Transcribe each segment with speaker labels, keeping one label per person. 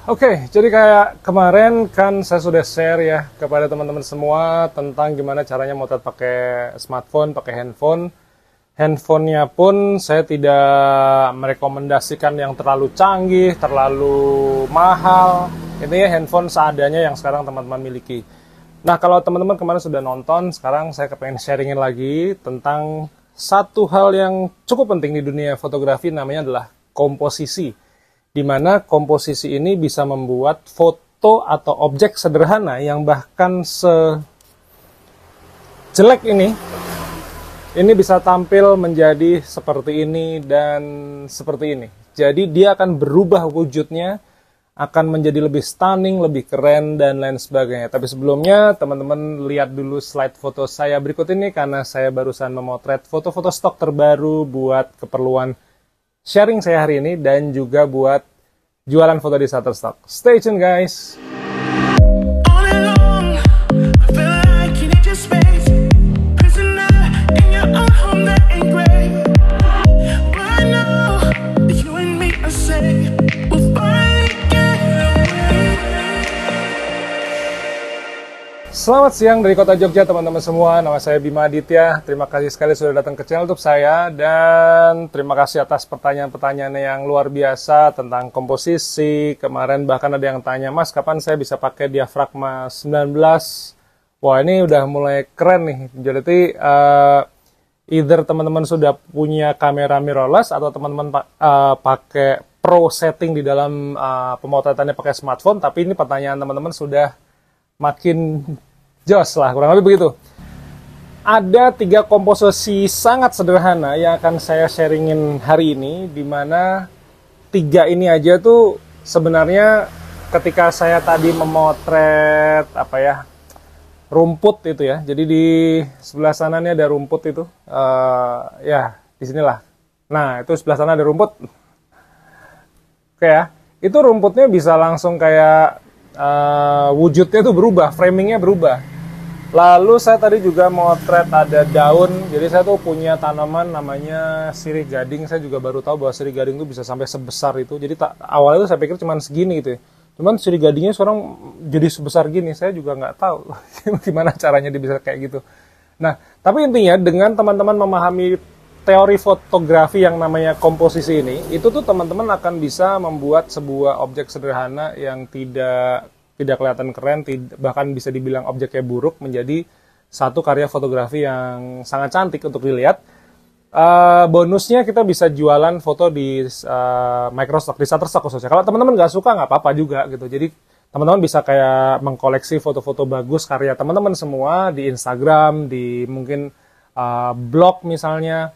Speaker 1: Oke, jadi kayak kemarin kan saya sudah share ya kepada teman-teman semua tentang gimana caranya motret pakai smartphone, pakai handphone. Handphonenya pun saya tidak merekomendasikan yang terlalu canggih, terlalu mahal. Intinya handphone seadanya yang sekarang teman-teman miliki. Nah, kalau teman-teman kemarin sudah nonton, sekarang saya kepengen sharingin lagi tentang satu hal yang cukup penting di dunia fotografi, namanya adalah komposisi. Di mana komposisi ini bisa membuat foto atau objek sederhana yang bahkan sejelek ini bisa tampil menjadi seperti ini dan seperti ini. Jadi dia akan berubah wujudnya, akan menjadi lebih stunning, lebih keren, dan lain sebagainya. Tapi sebelumnya, teman-teman lihat dulu slide foto saya berikut ini, karena saya barusan memotret foto-foto stok terbaru buat keperluan sharing saya hari ini, dan juga buat jualan foto di Shutterstock. Stay tune guys! Selamat siang dari kota Jogja teman-teman semua, nama saya Bima Aditya. Terima kasih sekali sudah datang ke channel YouTube saya, dan terima kasih atas pertanyaan-pertanyaan yang luar biasa tentang komposisi. Kemarin bahkan ada yang tanya, Mas kapan saya bisa pakai diafragma 19? Wah, ini udah mulai keren nih. Jadi either teman-teman sudah punya kamera mirrorless atau teman-teman pakai pro setting di dalam pemotretannya pakai smartphone, tapi ini pertanyaan teman-teman sudah makin jos lah, kurang lebih begitu. Ada 3 komposisi sangat sederhana yang akan saya sharingin hari ini, dimana 3 ini aja tuh sebenarnya ketika saya tadi memotret rumput itu ya. Jadi di sebelah sana nih ada rumput itu, ya di sinilah. Nah itu sebelah sana ada rumput. Oke ya, itu rumputnya bisa langsung kayak wujudnya tuh berubah, framingnya berubah. Lalu saya tadi juga motret ada daun, jadi saya tuh punya tanaman namanya sirih gading. Saya juga baru tahu bahwa sirih gading tuh bisa sampai sebesar itu. Jadi awalnya tuh saya pikir cuma segini gitu ya. Cuman sirih gadingnya sekarang jadi sebesar gini, saya juga nggak tahu gimana caranya dia bisa kayak gitu. Nah, tapi intinya dengan teman-teman memahami teori fotografi yang namanya komposisi ini, itu tuh teman-teman akan bisa membuat sebuah objek sederhana yang tidak kelihatan keren, bahkan bisa dibilang objeknya buruk, menjadi satu karya fotografi yang sangat cantik untuk dilihat. Bonusnya kita bisa jualan foto di Microstock, di Shutterstock khususnya. Kalau teman-teman nggak suka, nggak apa-apa juga gitu. Jadi teman-teman bisa kayak mengkoleksi foto-foto bagus karya teman-teman semua di Instagram, di mungkin blog misalnya.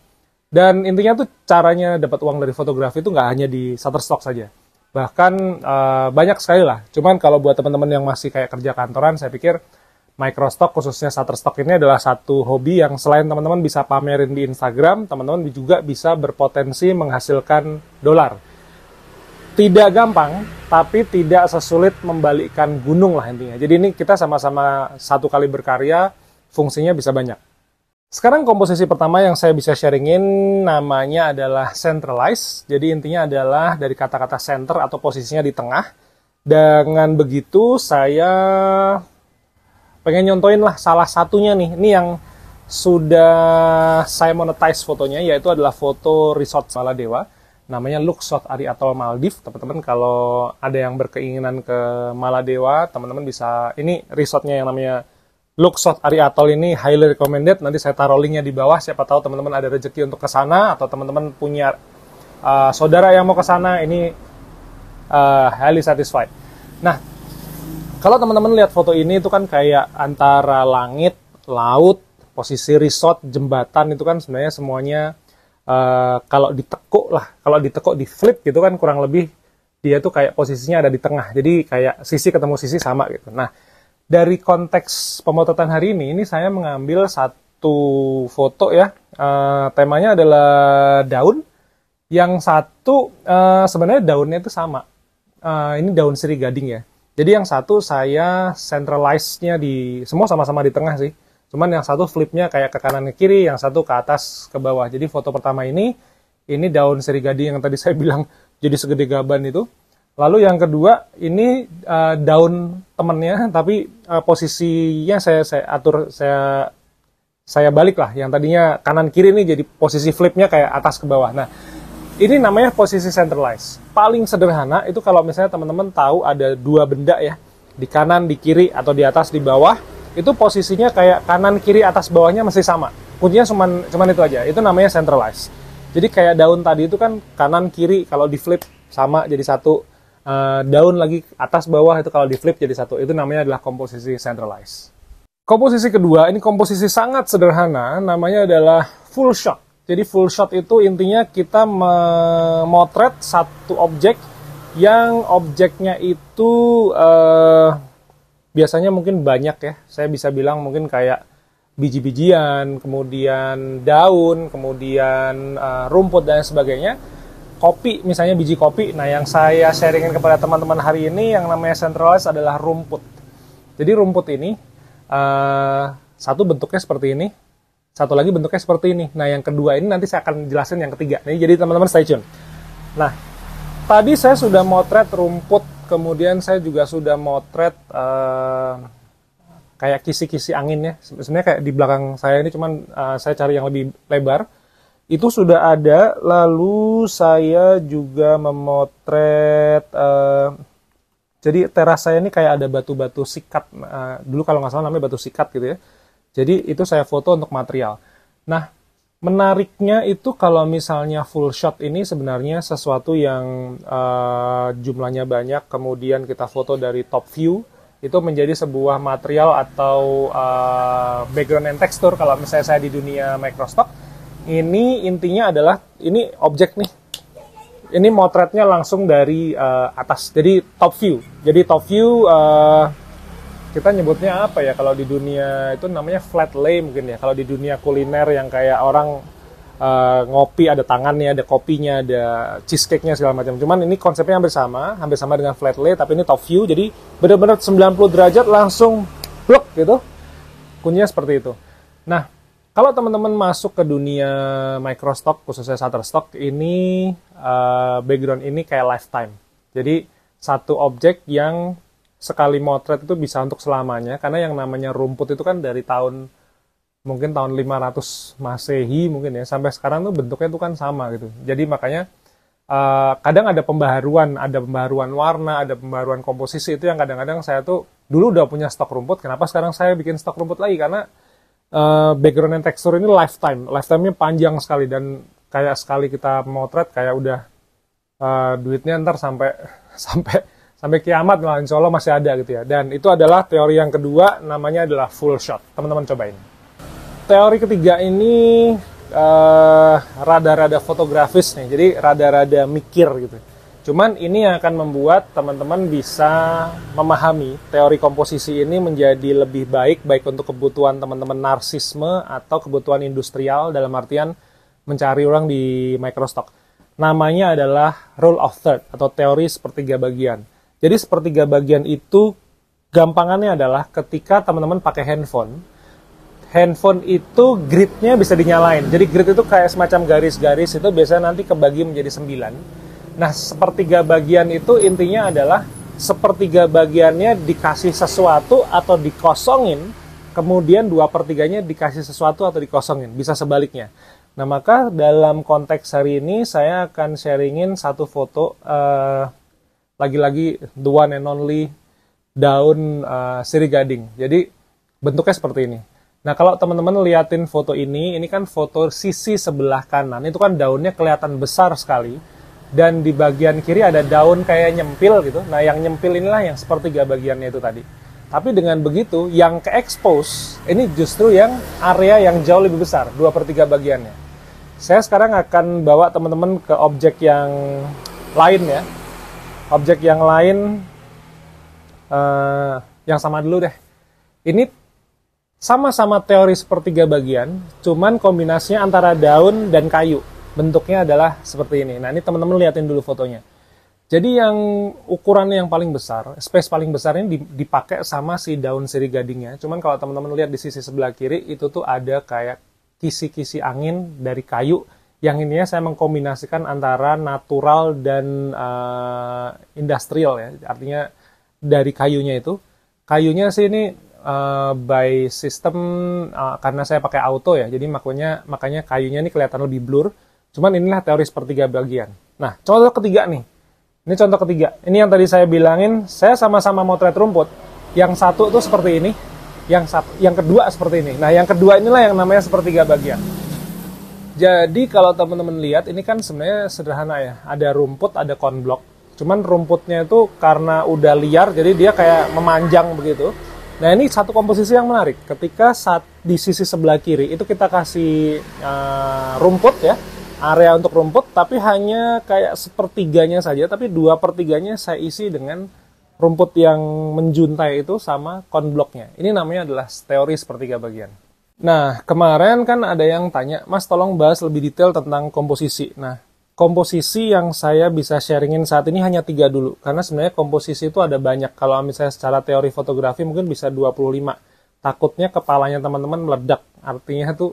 Speaker 1: Dan intinya tuh caranya dapat uang dari fotografi itu nggak hanya di Shutterstock saja. Bahkan banyak sekali lah. Cuman kalau buat teman-teman yang masih kayak kerja kantoran, saya pikir Microstock khususnya Shutterstock ini adalah satu hobi yang selain teman-teman bisa pamerin di Instagram, teman-teman juga bisa berpotensi menghasilkan dolar. Tidak gampang, tapi tidak sesulit membalikkan gunung lah intinya. Jadi ini kita sama-sama satu kali berkarya, fungsinya bisa banyak. Sekarang komposisi pertama yang saya bisa sharingin namanya adalah centralize. Jadi intinya adalah dari kata-kata center atau posisinya di tengah. Dengan begitu saya pengen nyontoin lah salah satunya nih. Ini yang sudah saya monetize fotonya, yaitu adalah foto resort Maladewa. Namanya Luxor Ari Atoll Maldives. Teman-teman kalau ada yang berkeinginan ke Maladewa, teman-teman bisa, ini resortnya yang namanya Luxor Ari Atoll ini highly recommended. Nanti saya taruh linknya di bawah. Siapa tahu teman-teman ada rezeki untuk ke sana, atau teman-teman punya saudara yang mau ke sana. Ini highly satisfied. Nah, kalau teman-teman lihat foto ini itu kan kayak antara langit, laut, posisi resort, jembatan itu kan sebenarnya semuanya kalau ditekuk di flip gitu kan kurang lebih dia tuh kayak posisinya ada di tengah. Jadi kayak sisi ketemu sisi sama gitu. Nah, dari konteks pemotretan hari ini saya mengambil satu foto ya, temanya adalah daun. Yang satu sebenarnya daunnya itu sama, ini daun sirih gading ya. Jadi yang satu saya centralize-nya semua sama-sama di tengah sih. Cuman yang satu flipnya kayak ke kanan ke kiri, yang satu ke atas ke bawah. Jadi foto pertama ini daun sirih gading yang tadi saya bilang jadi segede gaban itu. Lalu yang kedua, ini daun temennya, tapi posisinya saya atur, saya balik lah. Yang tadinya kanan kiri ini jadi posisi flipnya kayak atas ke bawah. Nah, ini namanya posisi centralized. Paling sederhana itu kalau misalnya teman-teman tahu ada dua benda ya, di kanan, di kiri, atau di atas, di bawah, itu posisinya kayak kanan, kiri, atas, bawahnya masih sama. Kuncinya cuman itu aja. Itu namanya centralized. Jadi kayak daun tadi itu kan kanan, kiri, kalau di flip sama jadi satu. Daun lagi atas bawah itu kalau di flip jadi satu. Itu namanya adalah komposisi centralized. Komposisi kedua, ini komposisi sangat sederhana, namanya adalah full shot. Jadi full shot itu intinya kita memotret satu objek yang objeknya itu biasanya mungkin banyak ya. Saya bisa bilang mungkin kayak biji-bijian, kemudian daun, kemudian rumput dan sebagainya. Kopi, misalnya biji kopi. Nah, yang saya sharingin kepada teman-teman hari ini yang namanya centralized adalah rumput. Jadi rumput ini satu bentuknya seperti ini, satu lagi bentuknya seperti ini. Nah, yang kedua ini nanti saya akan jelasin yang ketiga. Nah, jadi teman-teman stay tune. Nah, tadi saya sudah motret rumput, kemudian saya juga sudah motret kayak kisi-kisi angin ya. Sebenarnya kayak di belakang saya ini, cuman saya cari yang lebih lebar. Itu sudah ada, lalu saya juga memotret, jadi teras saya ini kayak ada batu-batu sikat, dulu kalau nggak salah namanya batu sikat gitu ya. Jadi itu saya foto untuk material. Nah, menariknya itu kalau misalnya full shot ini sebenarnya sesuatu yang jumlahnya banyak, kemudian kita foto dari top view, itu menjadi sebuah material atau background and texture kalau misalnya saya di dunia microstock. Ini intinya adalah, ini objek nih. Ini motretnya langsung dari atas, jadi top view. Jadi top view, kita nyebutnya apa ya, kalau di dunia itu namanya flat lay mungkin ya. Kalau di dunia kuliner yang kayak orang ngopi, ada tangannya, ada kopinya, ada cheesecake-nya segala macam. Cuman ini konsepnya hampir sama dengan flat lay, tapi ini top view. Jadi benar-benar 90 derajat langsung pluk gitu. Kuncinya seperti itu. Nah, kalau teman-teman masuk ke dunia microstock, khususnya Shutterstock, ini background ini kayak lifetime. Jadi satu objek yang sekali motret itu bisa untuk selamanya, karena yang namanya rumput itu kan dari mungkin tahun 500 Masehi mungkin ya, sampai sekarang tuh bentuknya tuh kan sama gitu. Jadi makanya kadang ada pembaharuan warna, ada pembaharuan komposisi. Itu yang kadang-kadang saya tuh dulu udah punya stok rumput, kenapa sekarang saya bikin stok rumput lagi, karena background and texture ini lifetime-nya panjang sekali, dan kayak sekali kita motret kayak udah duitnya ntar sampai kiamat lah, insya Allah masih ada gitu ya. Dan itu adalah teori yang kedua, namanya adalah full shot. Teman-teman cobain. Teori ketiga ini rada-rada fotografis nih, jadi rada-rada mikir gitu. Cuman ini yang akan membuat teman-teman bisa memahami teori komposisi ini menjadi lebih baik untuk kebutuhan teman-teman narsisme atau kebutuhan industrial, dalam artian mencari orang di microstock. Namanya adalah rule of third atau teori sepertiga bagian. Jadi sepertiga bagian itu gampangannya adalah ketika teman-teman pakai handphone itu gridnya bisa dinyalain. Jadi grid itu kayak semacam garis-garis, itu biasanya nanti kebagi menjadi 9. Nah, sepertiga bagian itu intinya adalah sepertiga bagiannya dikasih sesuatu atau dikosongin, kemudian 2/3-nya dikasih sesuatu atau dikosongin, bisa sebaliknya. Nah, maka dalam konteks hari ini saya akan sharingin satu foto, lagi-lagi the one and only daun sirih gading. Jadi bentuknya seperti ini. Nah, kalau teman-teman liatin foto ini kan foto sisi sebelah kanan, itu kan daunnya kelihatan besar sekali. Dan di bagian kiri ada daun kayak nyempil gitu. Nah, yang nyempil inilah yang sepertiga bagiannya itu tadi. Tapi dengan begitu, yang ke-expose, ini justru yang area yang jauh lebih besar, 2/3 bagiannya. Saya sekarang akan bawa teman-teman ke objek yang lain ya. Objek yang lain, yang sama dulu deh. Ini sama-sama teori sepertiga bagian, cuman kombinasinya antara daun dan kayu. Bentuknya adalah seperti ini. Nah, ini teman-teman liatin dulu fotonya. Jadi yang ukurannya yang paling besar, space paling besar ini dipakai sama si daun sirih gadingnya. Cuman kalau teman-teman lihat di sisi sebelah kiri, itu tuh ada kayak kisi-kisi angin dari kayu Yang ininya saya mengkombinasikan antara natural dan industrial ya. Artinya dari kayunya itu. Kayunya sih ini by system karena saya pakai auto ya. Jadi makanya kayunya ini kelihatan lebih blur. Cuman inilah teori sepertiga bagian. Nah, contoh ketiga nih. Ini contoh ketiga. Ini yang tadi saya bilangin, saya sama-sama motret rumput. Yang satu tuh seperti ini, yang kedua seperti ini. Nah, yang kedua inilah yang namanya sepertiga bagian. Jadi kalau teman-teman lihat, ini kan sebenarnya sederhana ya. Ada rumput, ada konblok. Cuman rumputnya itu karena udah liar, jadi dia kayak memanjang begitu. Nah, ini satu komposisi yang menarik. Ketika di sisi sebelah kiri, itu kita kasih rumput ya. Area untuk rumput, tapi hanya kayak sepertiganya saja. Tapi 2/3-nya saya isi dengan rumput yang menjuntai itu sama konbloknya. Ini namanya adalah teori sepertiga bagian. Nah, kemarin kan ada yang tanya, Mas tolong bahas lebih detail tentang komposisi. Nah, komposisi yang saya bisa sharingin saat ini hanya 3 dulu. Karena sebenarnya komposisi itu ada banyak. Kalau misalnya secara teori fotografi mungkin bisa 25. Takutnya kepalanya teman-teman meledak. Artinya itu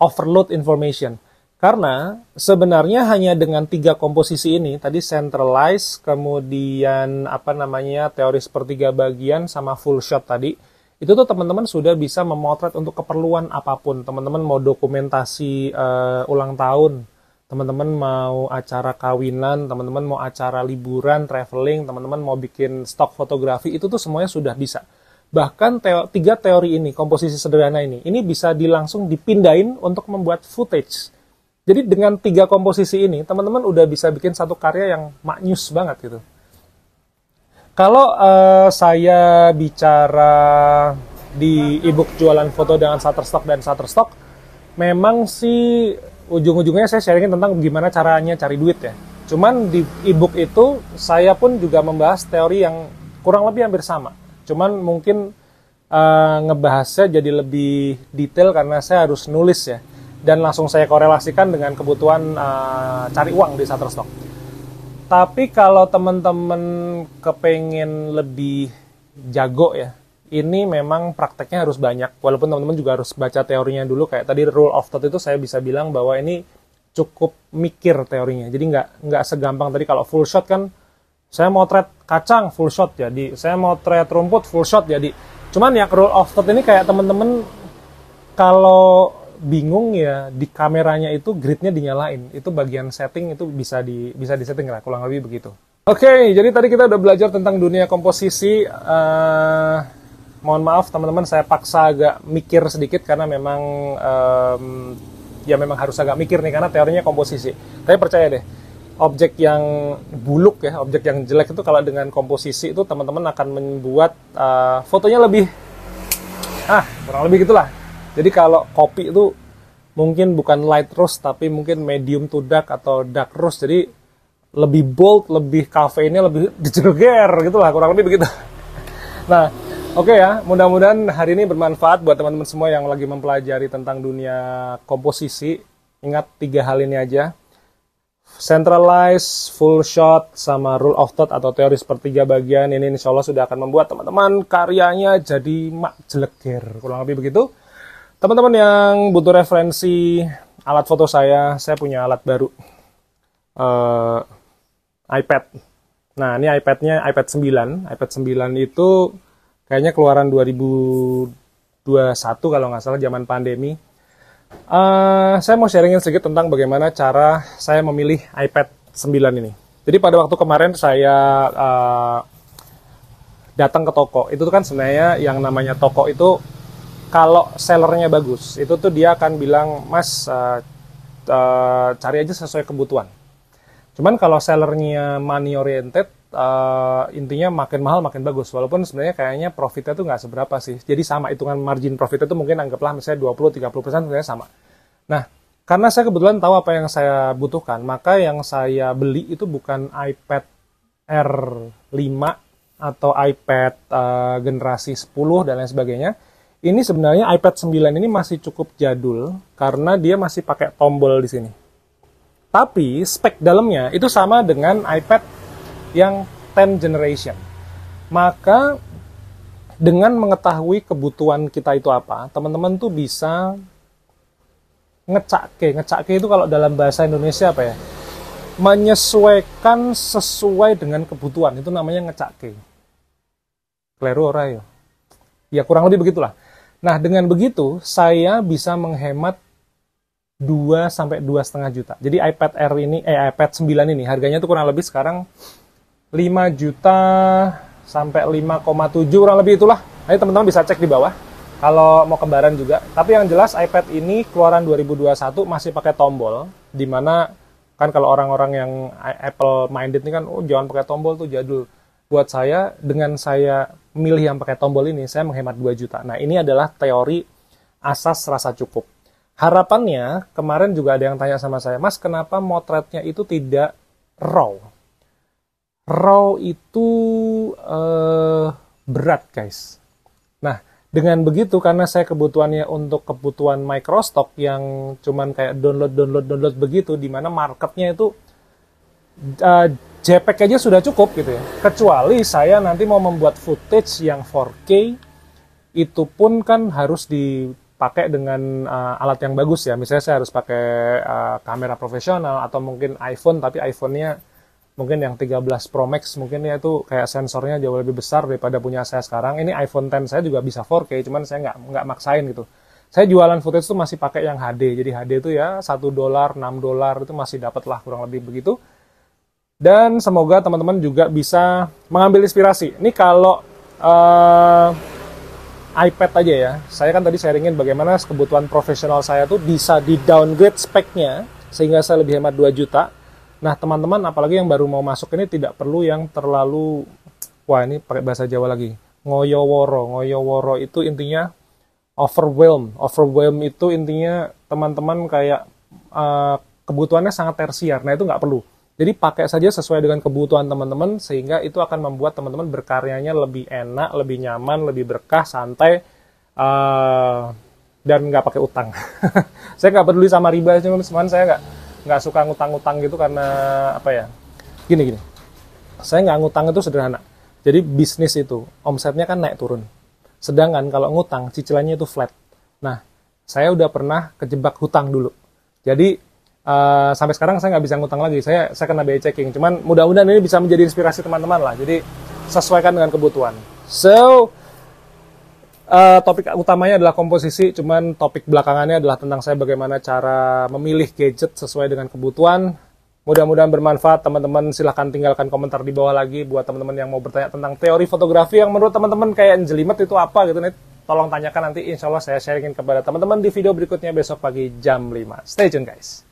Speaker 1: overload information. Karena sebenarnya hanya dengan 3 komposisi ini, tadi centralize, kemudian teori sepertiga bagian, sama full shot tadi, itu tuh teman-teman sudah bisa memotret untuk keperluan apapun. Teman-teman mau dokumentasi ulang tahun, teman-teman mau acara kawinan, teman-teman mau acara liburan, traveling, teman-teman mau bikin stok fotografi, itu tuh semuanya sudah bisa. Bahkan 3 teori ini, komposisi sederhana ini bisa langsung dipindahin untuk membuat footage. Jadi dengan 3 komposisi ini, teman-teman udah bisa bikin satu karya yang maknyus banget gitu. Kalau saya bicara di ebook jualan foto dengan Shutterstock dan Shutterstock, memang sih ujung-ujungnya saya sharingin tentang gimana caranya cari duit ya. Cuman di ebook itu saya pun juga membahas teori yang kurang lebih hampir sama. Cuman mungkin ngebahasnya jadi lebih detail karena saya harus nulis ya. Dan langsung saya korelasikan dengan kebutuhan cari uang di Shutterstock. Tapi kalau teman-teman kepengen lebih jago ya, ini memang prakteknya harus banyak. Walaupun teman-teman juga harus baca teorinya dulu. Kayak tadi rule of third itu saya bisa bilang bahwa ini cukup mikir teorinya. Jadi nggak segampang tadi kalau full shot kan, saya motret kacang full shot jadi, saya motret rumput full shot jadi. Cuman ya rule of third ini kayak teman-teman kalau bingung ya, di kameranya itu gridnya dinyalain, itu bagian setting itu bisa disetting lah, kurang lebih begitu. Oke, jadi tadi kita udah belajar tentang dunia komposisi. Mohon maaf teman-teman, saya paksa agak mikir sedikit karena memang memang harus agak mikir nih karena teorinya komposisi. Tapi percaya deh, objek yang buluk ya, objek yang jelek itu kalau dengan komposisi itu teman-teman akan membuat fotonya lebih kurang lebih gitulah. Jadi kalau kopi itu mungkin bukan light roast, tapi mungkin medium to dark atau dark roast. Jadi lebih bold, lebih kafeinnya lebih dijeger gitu lah, kurang lebih begitu. Nah, oke ya, mudah-mudahan hari ini bermanfaat buat teman-teman semua yang lagi mempelajari tentang dunia komposisi. Ingat 3 hal ini aja. Centralize, full shot, sama rule of third atau teori sepertiga bagian. Ini insya Allah sudah akan membuat teman-teman karyanya jadi mak jeleger. Kurang lebih begitu. Teman-teman yang butuh referensi alat foto saya punya alat baru, iPad. Nah, ini iPad-nya iPad 9. iPad 9 itu kayaknya keluaran 2021 kalau nggak salah, zaman pandemi. Saya mau sharingin sedikit tentang bagaimana cara saya memilih iPad 9 ini. Jadi pada waktu kemarin saya datang ke toko, itu kan sebenarnya yang namanya toko itu, kalau sellernya bagus, itu tuh dia akan bilang, Mas, cari aja sesuai kebutuhan. Cuman kalau sellernya money oriented, intinya makin mahal makin bagus. Walaupun sebenarnya kayaknya profitnya tuh nggak seberapa sih. Jadi sama, hitungan margin profitnya tuh mungkin anggaplah misalnya 20-30% sebenarnya sama. Nah, karena saya kebetulan tahu apa yang saya butuhkan, maka yang saya beli itu bukan iPad R5 atau iPad generasi 10 dan lain sebagainya. Ini sebenarnya iPad 9 ini masih cukup jadul karena dia masih pakai tombol di sini. Tapi spek dalamnya itu sama dengan iPad yang 10 generation. Maka dengan mengetahui kebutuhan kita itu apa, teman-teman tuh bisa Ngecake itu kalau dalam bahasa Indonesia apa ya? Menyesuaikan sesuai dengan kebutuhan, itu namanya ngecake. Kleru ora ya? Ya kurang lebih begitulah. Nah, dengan begitu saya bisa menghemat 2 sampai 2,5 juta. Jadi iPad 9 ini harganya tuh kurang lebih sekarang 5 juta sampai 5,7 kurang lebih itulah. Nanti teman-teman bisa cek di bawah kalau mau kembaran juga. Tapi yang jelas iPad ini keluaran 2021 masih pakai tombol, dimana kan kalau orang-orang yang Apple minded ini kan, oh jangan pakai tombol tuh jadul. Buat saya, dengan saya milih yang pakai tombol ini, saya menghemat 2 juta. Nah, ini adalah teori asas rasa cukup. Harapannya, kemarin juga ada yang tanya sama saya, Mas, kenapa motretnya itu tidak raw? Raw itu berat, guys. Nah, dengan begitu, karena saya kebutuhannya untuk kebutuhan microstock yang cuman kayak download begitu, di mana marketnya itu JPEG aja sudah cukup gitu ya. Kecuali saya nanti mau membuat footage yang 4K, itu pun kan harus dipakai dengan alat yang bagus ya. Misalnya saya harus pakai kamera profesional atau mungkin iPhone, tapi iPhone-nya mungkin yang 13 Pro Max mungkin ya itu kayak sensornya jauh lebih besar daripada punya saya sekarang. Ini iPhone X saya juga bisa 4K, cuman saya nggak maksain gitu. Saya jualan footage itu masih pakai yang HD. Jadi HD itu ya $1, $6 itu masih dapat lah kurang lebih begitu. Dan semoga teman-teman juga bisa mengambil inspirasi. Ini kalau iPad aja ya, saya kan tadi sharingin bagaimana kebutuhan profesional saya tuh bisa di downgrade speknya sehingga saya lebih hemat 2 juta. Nah teman-teman, apalagi yang baru mau masuk ini tidak perlu yang terlalu, wah ini pakai bahasa Jawa lagi, ngoyoworo itu intinya overwhelm itu intinya teman-teman kayak kebutuhannya sangat tersier. Nah itu nggak perlu. Jadi pakai saja sesuai dengan kebutuhan teman-teman, sehingga itu akan membuat teman-teman berkaryanya lebih enak, lebih nyaman, lebih berkah, santai, dan nggak pakai utang. Saya nggak peduli sama riba, cuman saya nggak suka ngutang-ngutang gitu karena apa ya? Gini. Saya nggak ngutang itu sederhana. Jadi bisnis itu omsetnya kan naik turun. Sedangkan kalau ngutang cicilannya itu flat. Nah, saya udah pernah kejebak hutang dulu. Jadi sampai sekarang saya nggak bisa ngutang lagi. Saya kena BI checking. Cuman mudah-mudahan ini bisa menjadi inspirasi teman-teman lah. Jadi sesuaikan dengan kebutuhan. So, topik utamanya adalah komposisi. Cuman topik belakangannya adalah tentang saya bagaimana cara memilih gadget sesuai dengan kebutuhan. Mudah-mudahan bermanfaat. Teman-teman silahkan tinggalkan komentar di bawah lagi buat teman-teman yang mau bertanya tentang teori fotografi yang menurut teman-teman kayak jelimet itu apa gitu. Nih, tolong tanyakan nanti. Insya Allah saya sharingin kepada teman-teman di video berikutnya besok pagi jam 5. Stay tune guys.